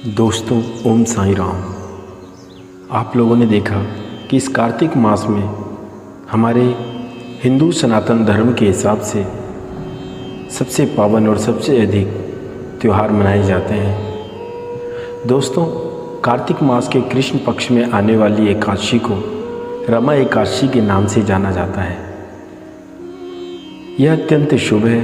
दोस्तों, ओम साईं राम। आप लोगों ने देखा कि इस कार्तिक मास में हमारे हिंदू सनातन धर्म के हिसाब से सबसे पावन और सबसे अधिक त्यौहार मनाए जाते हैं। दोस्तों, कार्तिक मास के कृष्ण पक्ष में आने वाली एकादशी को रमा एकादशी के नाम से जाना जाता है। यह अत्यंत शुभ है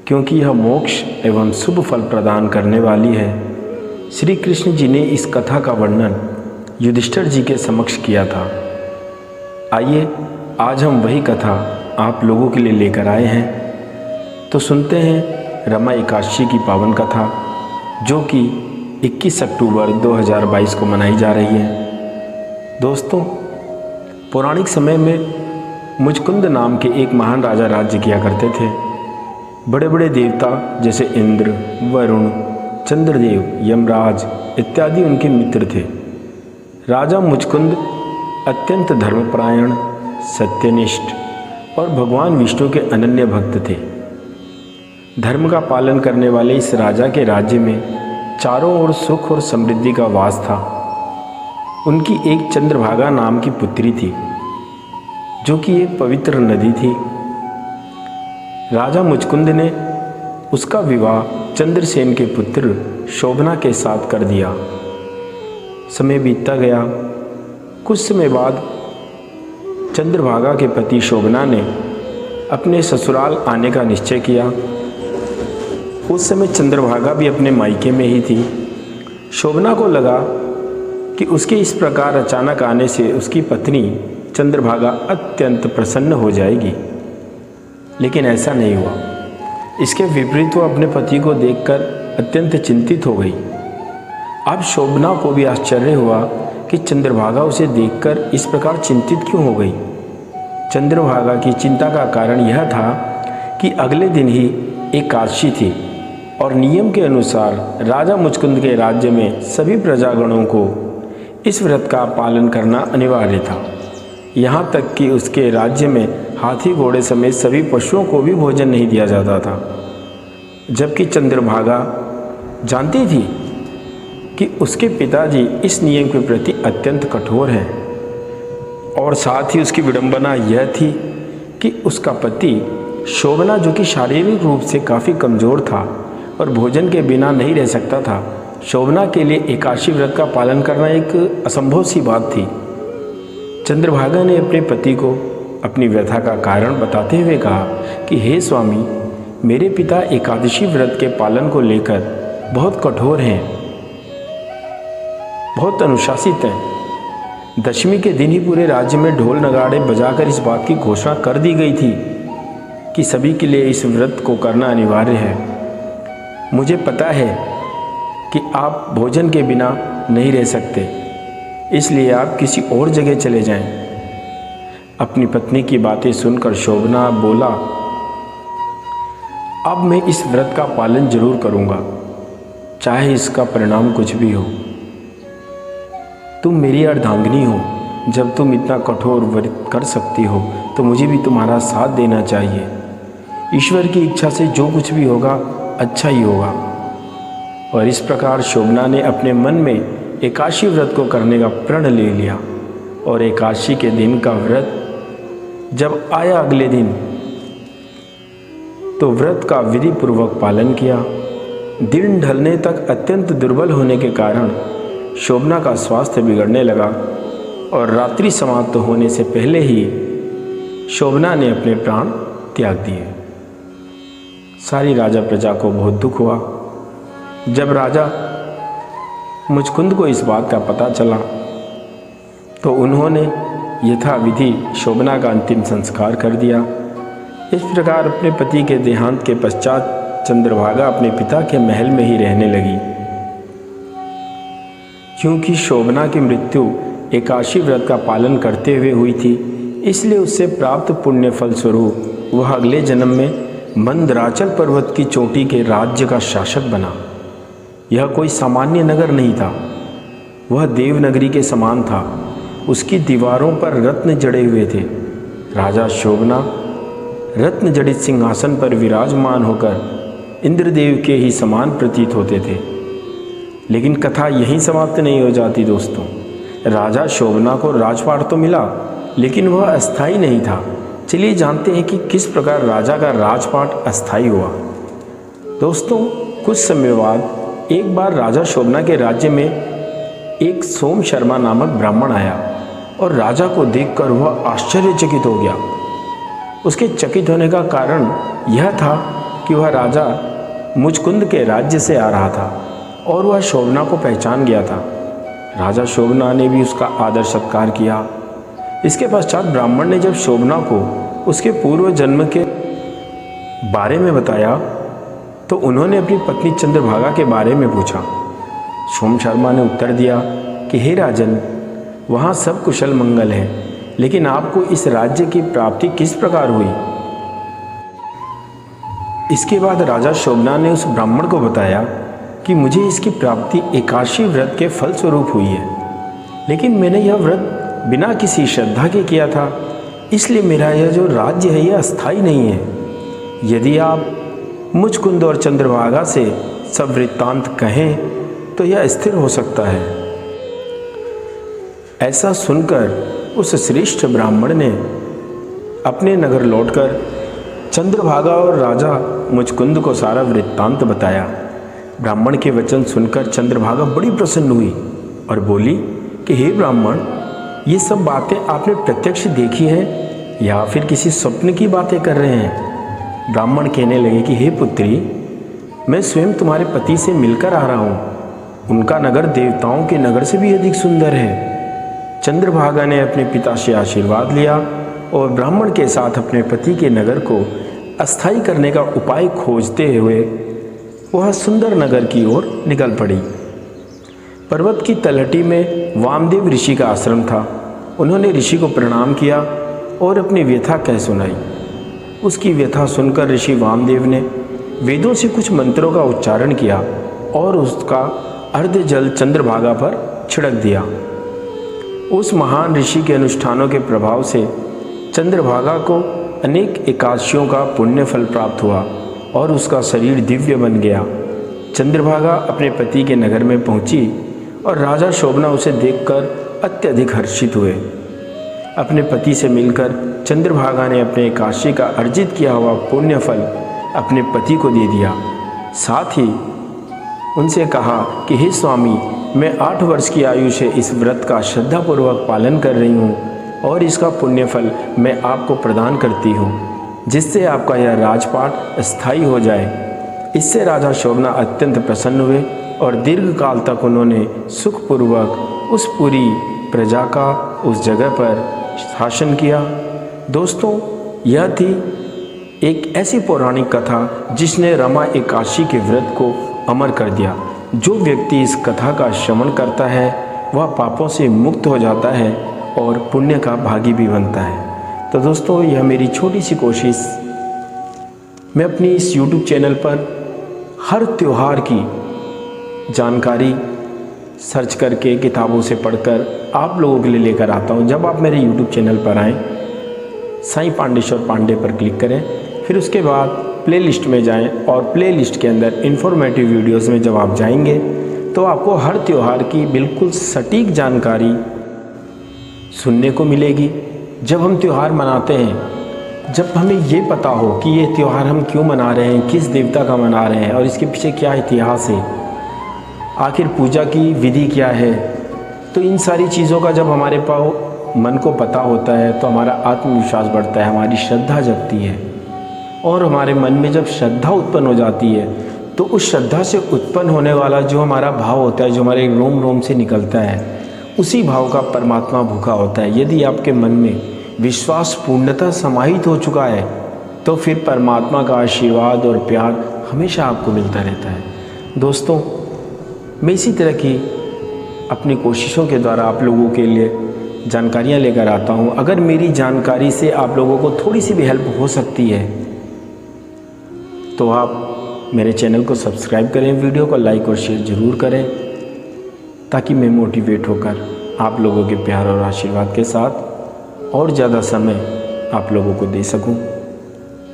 क्योंकि यह मोक्ष एवं शुभ फल प्रदान करने वाली है। श्री कृष्ण जी ने इस कथा का वर्णन युधिष्ठिर जी के समक्ष किया था। आइए आज हम वही कथा आप लोगों के लिए लेकर आए हैं। तो सुनते हैं रमा एकादशी की पावन कथा, जो कि 21 अक्टूबर 2022 को मनाई जा रही है। दोस्तों, पौराणिक समय में मुचकुंद नाम के एक महान राजा राज्य किया करते थे। बड़े बड़े देवता जैसे इंद्र, वरुण, चंद्रदेव, यमराज इत्यादि उनके मित्र थे। राजा मुचकुंद अत्यंत धर्मपरायण, सत्यनिष्ठ और भगवान विष्णु के अनन्य भक्त थे। धर्म का पालन करने वाले इस राजा के राज्य में चारों ओर सुख और समृद्धि का वास था। उनकी एक चंद्रभागा नाम की पुत्री थी, जो कि एक पवित्र नदी थी। राजा मुचकुंद ने उसका विवाह चंद्रसेन के पुत्र शोभना के साथ कर दिया। समय बीतता गया। कुछ समय बाद चंद्रभागा के पति शोभना ने अपने ससुराल आने का निश्चय किया। उस समय चंद्रभागा भी अपने मायके में ही थी। शोभना को लगा कि उसके इस प्रकार अचानक आने से उसकी पत्नी चंद्रभागा अत्यंत प्रसन्न हो जाएगी, लेकिन ऐसा नहीं हुआ। इसके विपरीत वो अपने पति को देखकर अत्यंत चिंतित हो गई। अब शोभना को भी आश्चर्य हुआ कि चंद्रभागा उसे देखकर इस प्रकार चिंतित क्यों हो गई। चंद्रभागा की चिंता का कारण यह था कि अगले दिन ही एकादशी थी और नियम के अनुसार राजा मुचकुंद के राज्य में सभी प्रजागणों को इस व्रत का पालन करना अनिवार्य था। यहाँ तक कि उसके राज्य में हाथी घोड़े समेत सभी पशुओं को भी भोजन नहीं दिया जाता था। जबकि चंद्रभागा जानती थी कि उसके पिताजी इस नियम के प्रति अत्यंत कठोर हैं, और साथ ही उसकी विडंबना यह थी कि उसका पति शोभना, जो कि शारीरिक रूप से काफ़ी कमज़ोर था और भोजन के बिना नहीं रह सकता था, शोभना के लिए एकादशी व्रत का पालन करना एक असंभव सी बात थी। चंद्रभागा ने अपने पति को अपनी व्यथा का कारण बताते हुए कहा कि हे स्वामी, मेरे पिता एकादशी व्रत के पालन को लेकर बहुत कठोर हैं, बहुत अनुशासित हैं। दशमी के दिन ही पूरे राज्य में ढोल नगाड़े बजाकर इस बात की घोषणा कर दी गई थी कि सभी के लिए इस व्रत को करना अनिवार्य है। मुझे पता है कि आप भोजन के बिना नहीं रह सकते, इसलिए आप किसी और जगह चले जाएं। अपनी पत्नी की बातें सुनकर शोभना बोला, अब मैं इस व्रत का पालन जरूर करूंगा, चाहे इसका परिणाम कुछ भी हो। तुम मेरी अर्धांगिनी हो, जब तुम इतना कठोर व्रत कर सकती हो तो मुझे भी तुम्हारा साथ देना चाहिए। ईश्वर की इच्छा से जो कुछ भी होगा अच्छा ही होगा। और इस प्रकार शोभना ने अपने मन में एकादशी व्रत को करने का प्रण ले लिया, और एकादशी के दिन का व्रत जब आया अगले दिन, तो व्रत का विधि पूर्वक पालन किया। दिन ढलने तक अत्यंत दुर्बल होने के कारण शोभना का स्वास्थ्य बिगड़ने लगा, और रात्रि समाप्त होने से पहले ही शोभना ने अपने प्राण त्याग दिए। सारी राजा प्रजा को बहुत दुख हुआ। जब राजा मुचकुंद को इस बात का पता चला तो उन्होंने यथाविधि शोभना का अंतिम संस्कार कर दिया। इस प्रकार अपने पति के देहांत के पश्चात चंद्रभागा अपने पिता के महल में ही रहने लगी। क्योंकि शोभना की मृत्यु एकादशी व्रत का पालन करते हुए हुई थी, इसलिए उससे प्राप्त पुण्य फल स्वरूप वह अगले जन्म में मंदराचल पर्वत की चोटी के राज्य का शासक बना। यह कोई सामान्य नगर नहीं था, वह देवनगरी के समान था। उसकी दीवारों पर रत्न जड़े हुए थे। राजा शोभना रत्न जड़ित सिंहासन पर विराजमान होकर इंद्रदेव के ही समान प्रतीत होते थे। लेकिन कथा यहीं समाप्त नहीं हो जाती दोस्तों। राजा शोभना को राजपाट तो मिला, लेकिन वह अस्थाई नहीं था। चलिए जानते हैं कि किस प्रकार राजा का राजपाट अस्थाई हुआ। दोस्तों, कुछ समय बाद एक बार राजा शोभना के राज्य में एक सोम शर्मा नामक ब्राह्मण आया और राजा को देखकर वह आश्चर्यचकित हो गया। उसके चकित होने का कारण यह था कि वह राजा मुचकुंद के राज्य से आ रहा था और वह शोभना को पहचान गया था। राजा शोभना ने भी उसका आदर सत्कार किया। इसके पश्चात ब्राह्मण ने जब शोभना को उसके पूर्व जन्म के बारे में बताया तो उन्होंने अपनी पत्नी चंद्रभागा के बारे में पूछा। सोम शर्मा ने उत्तर दिया कि हे राजन, वहाँ सब कुशल मंगल है, लेकिन आपको इस राज्य की प्राप्ति किस प्रकार हुई? इसके बाद राजा शोभना ने उस ब्राह्मण को बताया कि मुझे इसकी प्राप्ति एकादशी व्रत के फल स्वरूप हुई है, लेकिन मैंने यह व्रत बिना किसी श्रद्धा के किया था, इसलिए मेरा यह जो राज्य है यह अस्थाई नहीं है। यदि आप मुचकुंद और चंद्रभागा से सब वृत्तांत कहें तो यह स्थिर हो सकता है। ऐसा सुनकर उस श्रेष्ठ ब्राह्मण ने अपने नगर लौटकर चंद्रभागा और राजा मुचकुंद को सारा वृत्तांत बताया। ब्राह्मण के वचन सुनकर चंद्रभागा बड़ी प्रसन्न हुई और बोली कि हे ब्राह्मण, ये सब बातें आपने प्रत्यक्ष देखी हैं या फिर किसी स्वप्न की बातें कर रहे हैं? ब्राह्मण कहने लगे कि हे पुत्री, मैं स्वयं तुम्हारे पति से मिलकर आ रहा हूँ। उनका नगर देवताओं के नगर से भी अधिक सुंदर है। चंद्रभागा ने अपने पिता से आशीर्वाद लिया और ब्राह्मण के साथ अपने पति के नगर को अस्थायी करने का उपाय खोजते हुए वह सुंदर नगर की ओर निकल पड़ी। पर्वत की तलहटी में वामदेव ऋषि का आश्रम था। उन्होंने ऋषि को प्रणाम किया और अपनी व्यथा कह सुनाई। उसकी व्यथा सुनकर ऋषि वामदेव ने वेदों से कुछ मंत्रों का उच्चारण किया और उसका अर्ध जल चंद्रभागा पर छिड़क दिया। उस महान ऋषि के अनुष्ठानों के प्रभाव से चंद्रभागा को अनेक एकादशियों का पुण्य फल प्राप्त हुआ और उसका शरीर दिव्य बन गया। चंद्रभागा अपने पति के नगर में पहुंची और राजा शोभना उसे देखकर अत्यधिक हर्षित हुए। अपने पति से मिलकर चंद्रभागा ने अपने एकादशी का अर्जित किया हुआ पुण्य फल अपने पति को दे दिया। साथ ही उनसे कहा कि हे स्वामी, मैं 8 वर्ष की आयु से इस व्रत का श्रद्धापूर्वक पालन कर रही हूँ और इसका पुण्य फल मैं आपको प्रदान करती हूँ, जिससे आपका यह राजपाट स्थायी हो जाए। इससे राजा शोभना अत्यंत प्रसन्न हुए और दीर्घ काल तक उन्होंने सुखपूर्वक उस पूरी प्रजा का उस जगह पर शासन किया। दोस्तों, यह थी एक ऐसी पौराणिक कथा जिसने रमा एकादशी के व्रत को अमर कर दिया। जो व्यक्ति इस कथा का श्रवण करता है वह पापों से मुक्त हो जाता है और पुण्य का भागी भी बनता है। तो दोस्तों, यह मेरी छोटी सी कोशिश, मैं अपनी इस YouTube चैनल पर हर त्यौहार की जानकारी सर्च करके किताबों से पढ़कर आप लोगों के लिए लेकर आता हूँ। जब आप मेरे YouTube चैनल पर आएँ, साईं पांडेश्वर पांडे पर क्लिक करें, फिर उसके बाद प्लेलिस्ट में जाएं और प्लेलिस्ट के अंदर इन्फॉर्मेटिव वीडियोस में जब आप जाएंगे तो आपको हर त्यौहार की बिल्कुल सटीक जानकारी सुनने को मिलेगी। जब हम त्यौहार मनाते हैं, जब हमें ये पता हो कि ये त्यौहार हम क्यों मना रहे हैं, किस देवता का मना रहे हैं और इसके पीछे क्या इतिहास है, आखिर पूजा की विधि क्या है, तो इन सारी चीज़ों का जब हमारे मन को पता होता है तो हमारा आत्मविश्वास बढ़ता है, हमारी श्रद्धा जगती है। और हमारे मन में जब श्रद्धा उत्पन्न हो जाती है तो उस श्रद्धा से उत्पन्न होने वाला जो हमारा भाव होता है, जो हमारे रोम रोम से निकलता है, उसी भाव का परमात्मा भूखा होता है। यदि आपके मन में विश्वास पूर्णतः समाहित हो चुका है तो फिर परमात्मा का आशीर्वाद और प्यार हमेशा आपको मिलता रहता है। दोस्तों, मैं इसी तरह की अपनी कोशिशों के द्वारा आप लोगों के लिए जानकारियाँ लेकर आता हूँ। अगर मेरी जानकारी से आप लोगों को थोड़ी सी भी हेल्प हो सकती है तो आप मेरे चैनल को सब्सक्राइब करें, वीडियो को लाइक और शेयर ज़रूर करें, ताकि मैं मोटिवेट होकर आप लोगों के प्यार और आशीर्वाद के साथ और ज़्यादा समय आप लोगों को दे सकूं।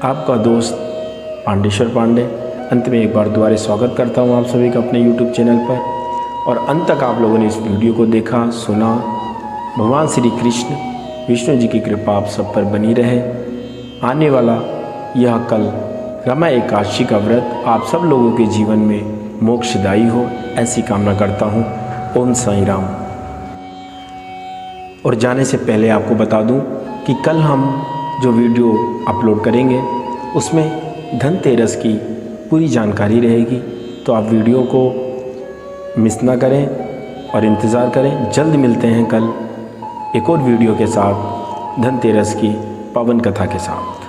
आपका दोस्त पांडेश्वर पांडे अंत में एक बार दोबारा स्वागत करता हूं आप सभी का अपने YouTube चैनल पर। और अंत तक आप लोगों ने इस वीडियो को देखा, सुना। भगवान श्री कृष्ण विष्णु जी की कृपा आप सब पर बनी रहे। आने वाला यह कल रमा एकादशी का व्रत आप सब लोगों के जीवन में मोक्षदायी हो, ऐसी कामना करता हूँ। ओम साईं राम। और जाने से पहले आपको बता दूं कि कल हम जो वीडियो अपलोड करेंगे उसमें धनतेरस की पूरी जानकारी रहेगी, तो आप वीडियो को मिस ना करें और इंतज़ार करें। जल्द मिलते हैं कल एक और वीडियो के साथ, धनतेरस की पावन कथा के साथ।